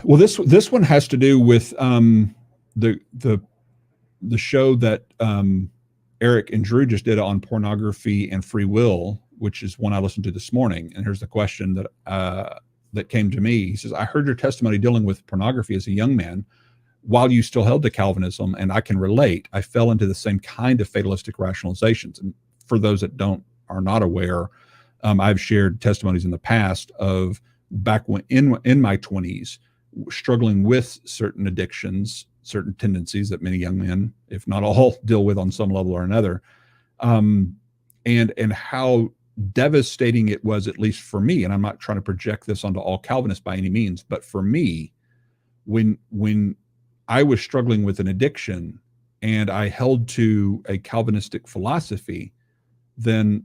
Well, this one has to do with the show that Eric and Drew just did on pornography and free will, which is one I listened to this morning. And here's the question that came to me. He says, "I heard your testimony dealing with pornography as a young man, while you still held to Calvinism, and I can relate. I fell into the same kind of fatalistic rationalizations." And for those that are not aware, I've shared testimonies in the past of back when in my 20s, struggling with certain addictions, certain tendencies that many young men, if not all, deal with on some level or another, and how devastating it was, at least for me. And I'm not trying to project this onto all Calvinists by any means, but for me, when I was struggling with an addiction and I held to a Calvinistic philosophy, then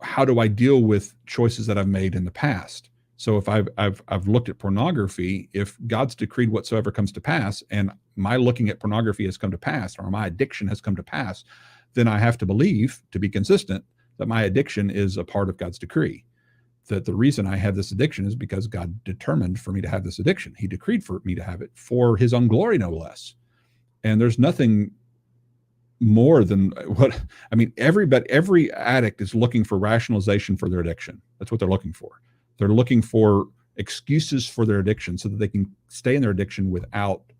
how do I deal with choices that I've made in the past? So if I've looked at pornography, if God's decreed whatsoever comes to pass, and my looking at pornography has come to pass, or my addiction has come to pass, then I have to believe, to be consistent, that my addiction is a part of God's decree. That the reason I have this addiction is because God determined for me to have this addiction. He decreed for me to have it for his own glory, no less. And there's nothing more than what, I mean, every addict is looking for rationalization for their addiction. That's what they're looking for. They're looking for excuses for their addiction so that they can stay in their addiction without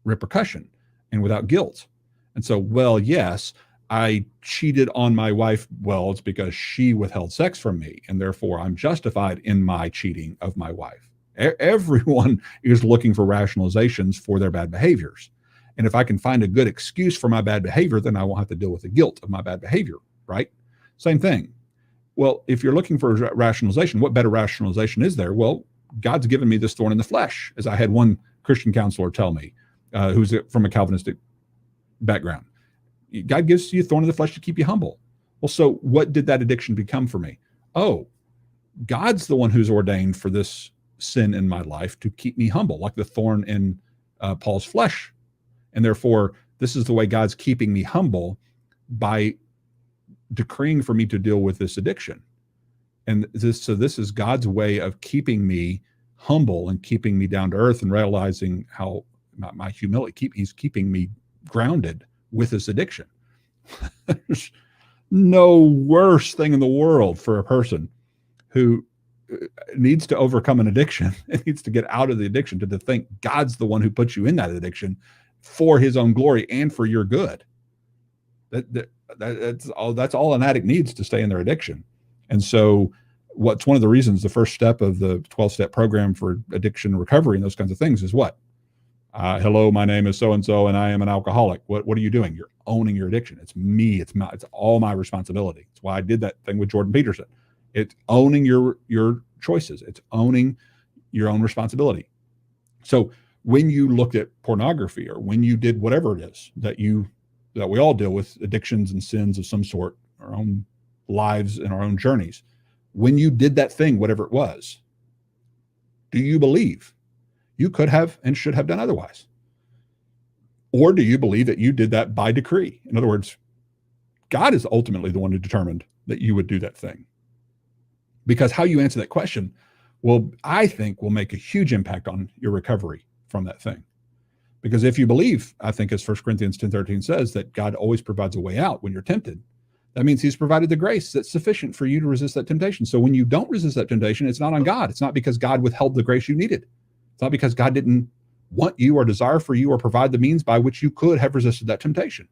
repercussion and without guilt. And so, well, yes, I cheated on my wife. Well, it's because she withheld sex from me, and therefore I'm justified in my cheating of my wife. Everyone is looking for rationalizations for their bad behaviors. And if I can find a good excuse for my bad behavior, then I won't have to deal with the guilt of my bad behavior, right? Same thing. Well, if you're looking for rationalization, what better rationalization is there? Well, God's given me this thorn in the flesh, as I had one Christian counselor tell me, who's from a Calvinistic background. God gives you a thorn in the flesh to keep you humble. Well, so what did that addiction become for me? Oh, God's the one who's ordained for this sin in my life to keep me humble, like the thorn in Paul's flesh. And therefore, this is the way God's keeping me humble by decreeing for me to deal with this addiction. And this is God's way of keeping me humble and keeping me down to earth and realizing how my humility, he's keeping me grounded with this addiction. There's no worse thing in the world for a person who needs to overcome an addiction and needs to get out of the addiction to think God's the one who puts you in that addiction for his own glory and for your good. That's all an addict needs to stay in their addiction. And so what's one of the reasons the first step of the 12-step program for addiction recovery and those kinds of things is what? Hello, my name is so-and-so and I am an alcoholic. What are you doing? You're owning your addiction. It's me. It's all my responsibility. It's why I did that thing with Jordan Peterson. It's owning your choices. It's owning your own responsibility. So when you looked at pornography, or when you did whatever it is that we all deal with, addictions and sins of some sort, our own lives and our own journeys, when you did that thing, whatever it was, do you believe you could have and should have done otherwise? Or do you believe that you did that by decree? In other words, God is ultimately the one who determined that you would do that thing. Because how you answer that question I think will make a huge impact on your recovery from that thing. Because if you believe, I think as 1 Corinthians 10:13 says, that God always provides a way out when you're tempted, that means he's provided the grace that's sufficient for you to resist that temptation. So when you don't resist that temptation, it's not on God. It's not because God withheld the grace you needed. It's not because God didn't want you or desire for you or provide the means by which you could have resisted that temptation.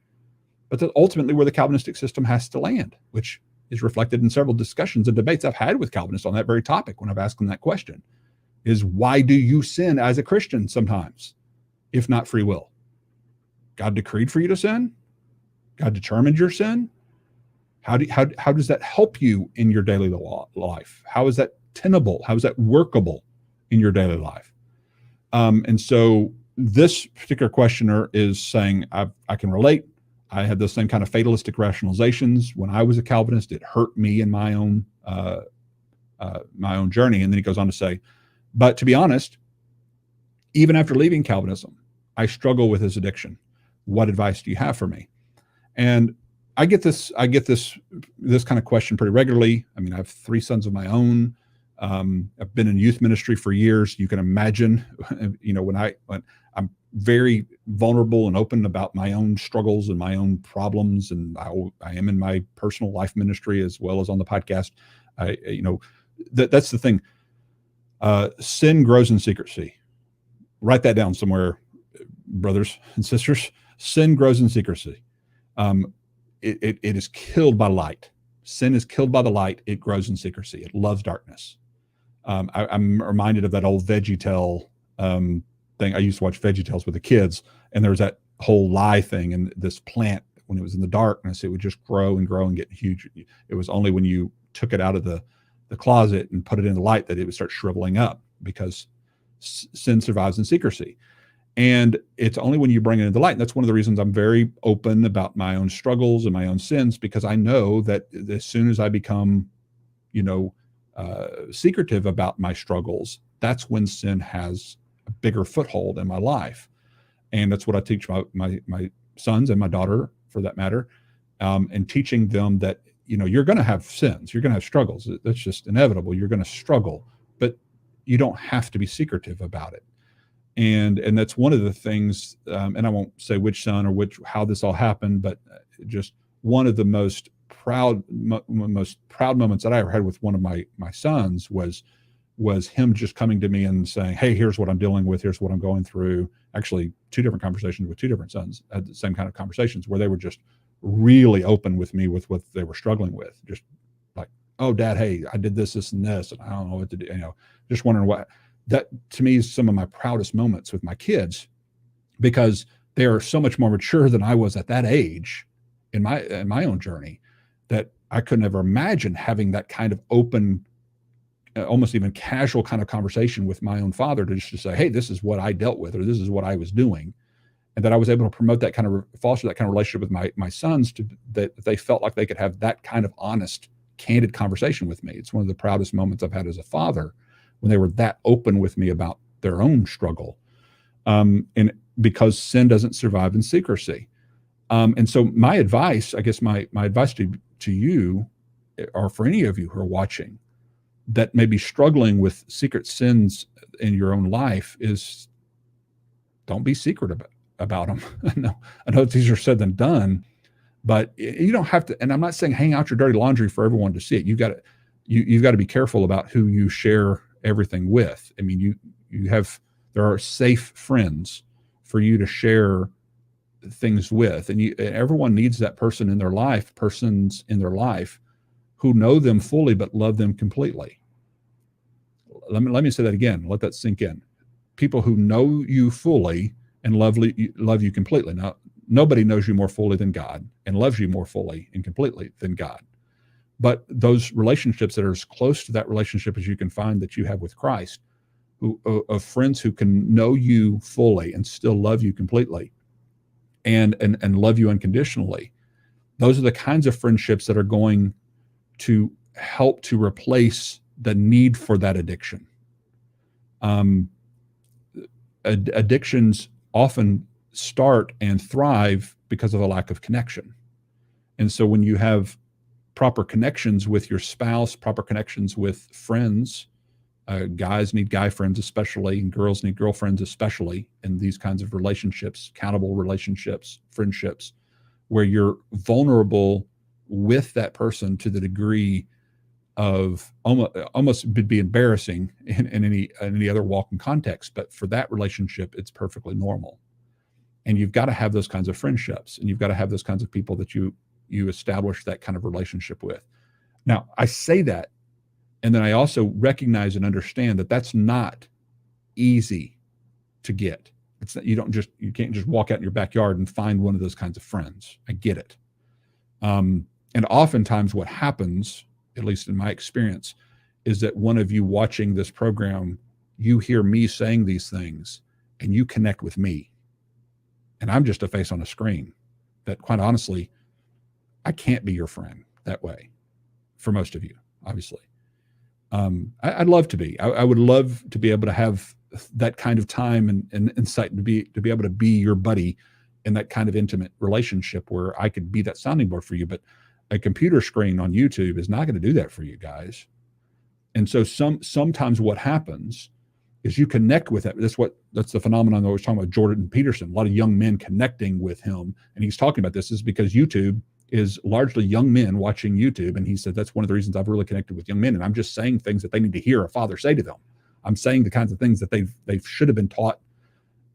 But that's ultimately where the Calvinistic system has to land, which is reflected in several discussions and debates I've had with Calvinists on that very topic when I've asked them that question, is why do you sin as a Christian sometimes, if not free will? God decreed for you to sin? God determined your sin? How does that help you in your daily life? How is that tenable? How is that workable in your daily life? And so this particular questioner is saying, I can relate. I had those same kind of fatalistic rationalizations when I was a Calvinist. It hurt me in my own journey. And then he goes on to say, but to be honest, even after leaving Calvinism, I struggle with this addiction. What advice do you have for me? And I get this kind of question pretty regularly. I mean, I have 3 sons of my own. I've been in youth ministry for years. You can imagine, when I'm very vulnerable and open about my own struggles and my own problems, and I am in my personal life ministry as well as on the podcast. That's the thing. Sin grows in secrecy. Write that down somewhere, brothers and sisters. Sin grows in secrecy. It is killed by light. Sin is killed by the light. It grows in secrecy. It loves darkness. I'm reminded of that old VeggieTale thing. I used to watch VeggieTales with the kids, and there's that whole lie thing. And this plant, when it was in the darkness, it would just grow and grow and get huge. It was only when you took it out of the closet and put it in the light that it would start shriveling up, because sin survives in secrecy. And it's only when you bring it into light. And that's one of the reasons I'm very open about my own struggles and my own sins, because I know that as soon as I become, secretive about my struggles, that's when sin has a bigger foothold in my life. And that's what I teach my sons and my daughter, for that matter, and teaching them that, you're going to have sins, you're going to have struggles. That's just inevitable. You're going to struggle, but you don't have to be secretive about it. And that's one of the things, and I won't say which son or how this all happened, but just one of the most proud moments that I ever had with one of my sons was him just coming to me and saying, "Hey, here's what I'm dealing with. Here's what I'm going through." Actually, 2 different conversations with 2 different sons, had the same kind of conversations where they were just really open with me with what they were struggling with. Just like, "Oh, Dad, hey, I did this, and this, and I don't know what to do." Just wondering what. That to me is some of my proudest moments with my kids, because they are so much more mature than I was at that age in my own journey, that I could never imagine having that kind of open, almost even casual kind of conversation with my own father, to say, "Hey, this is what I dealt with," or "This is what I was doing," and that I was able to promote that kind of, foster that kind of relationship with my sons, that they felt like they could have that kind of honest, candid conversation with me. It's one of the proudest moments I've had as a father, when they were that open with me about their own struggle. And because sin doesn't survive in secrecy. And so my advice, I guess my advice to you, or for any of you who are watching that may be struggling with secret sins in your own life, is don't be secret about them. I know it's easier said than done, but you don't have to. And I'm not saying hang out your dirty laundry for everyone to see it. You've got to be careful about who you share everything with. I mean, there are safe friends for you to share things with, and everyone needs that persons in their life who know them fully but love them completely. Let me say that again. Let that sink in. People who know you fully and love you completely. Now, nobody knows you more fully than God, and loves you more fully and completely than God. But those relationships that are as close to that relationship as you can find that you have with Christ, of friends who can know you fully and still love you completely, and love you unconditionally, those are the kinds of friendships that are going to help to replace the need for that addiction. Addictions often start and thrive because of a lack of connection. And so when you have proper connections with your spouse, proper connections with friends, guys need guy friends especially, and girls need girlfriends especially, in these kinds of relationships, accountable relationships, friendships, where you're vulnerable with that person to the degree of almost would be embarrassing in any other walk and context. But for that relationship, it's perfectly normal. And you've got to have those kinds of friendships, and you've got to have those kinds of people that you establish that kind of relationship with. Now, I say that, and then I also recognize and understand that that's not easy to get. It's not, you can't just walk out in your backyard and find one of those kinds of friends. I get it. And oftentimes what happens, at least in my experience, is that one of you watching this program, you hear me saying these things and you connect with me. And I'm just a face on a screen that, quite honestly, I can't be your friend that way for most of you, obviously. I'd love to be. I would love to be able to have that kind of time and insight, and to be able to be your buddy in that kind of intimate relationship where I could be that sounding board for you. But a computer screen on YouTube is not going to do that for you guys. And so sometimes what happens is you connect with it. That's the phenomenon I was talking about Jordan Peterson, a lot of young men connecting with him. And he's talking about this is because YouTube is largely young men watching YouTube. And he said, that's one of the reasons I've really connected with young men. And I'm just saying things that they need to hear a father say to them. I'm saying the kinds of things that they should have been taught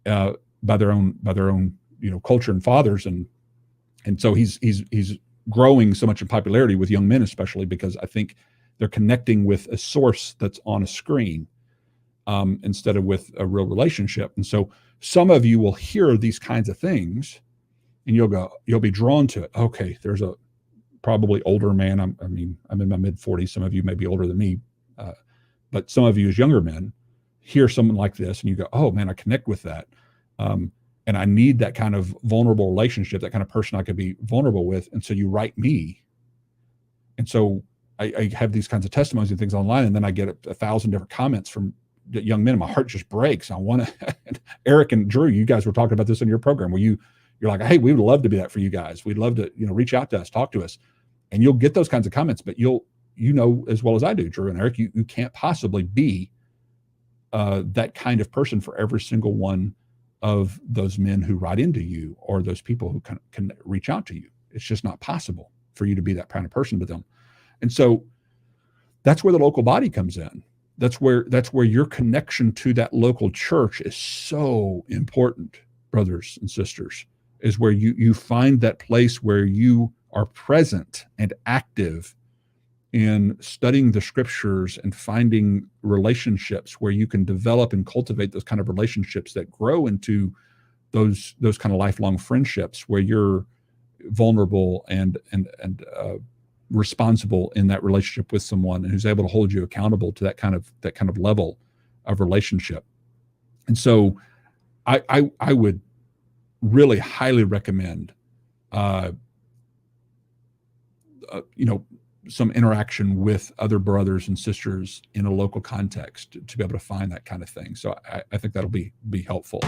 by their own culture and fathers. And so he's growing so much in popularity with young men, especially because I think they're connecting with a source that's on a screen instead of with a real relationship. And so some of you will hear these kinds of things and you'll be drawn to it. Okay, there's a probably older man. I'm in my mid 40s. Some of you may be older than me, but some of you as younger men hear someone like this and you go, oh man, I connect with that. And I need that kind of vulnerable relationship, that kind of person I could be vulnerable with. And so you write me. And so I have these kinds of testimonies and things online, and then I get 1,000 different comments from young men. My heart just breaks. I want to, Eric and Drew, you guys were talking about this in your program where you're like, hey, we would love to be that for you guys. We'd love to, reach out to us, talk to us. And you'll get those kinds of comments, but as well as I do, Drew and Eric, you can't possibly be that kind of person for every single one of those men who write into you or those people who can reach out to you. It's just not possible for you to be that kind of person to them. And so that's where the local body comes in. That's where your connection to that local church is so important, brothers and sisters, is where you find that place where you are present and active in studying the scriptures and finding relationships where you can develop and cultivate those kind of relationships that grow into those kind of lifelong friendships where you're vulnerable and responsible in that relationship with someone and who's able to hold you accountable to that kind of level of relationship. And so I would really highly recommend some interaction with other brothers and sisters in a local context to be able to find that kind of thing. So I think that'll be helpful.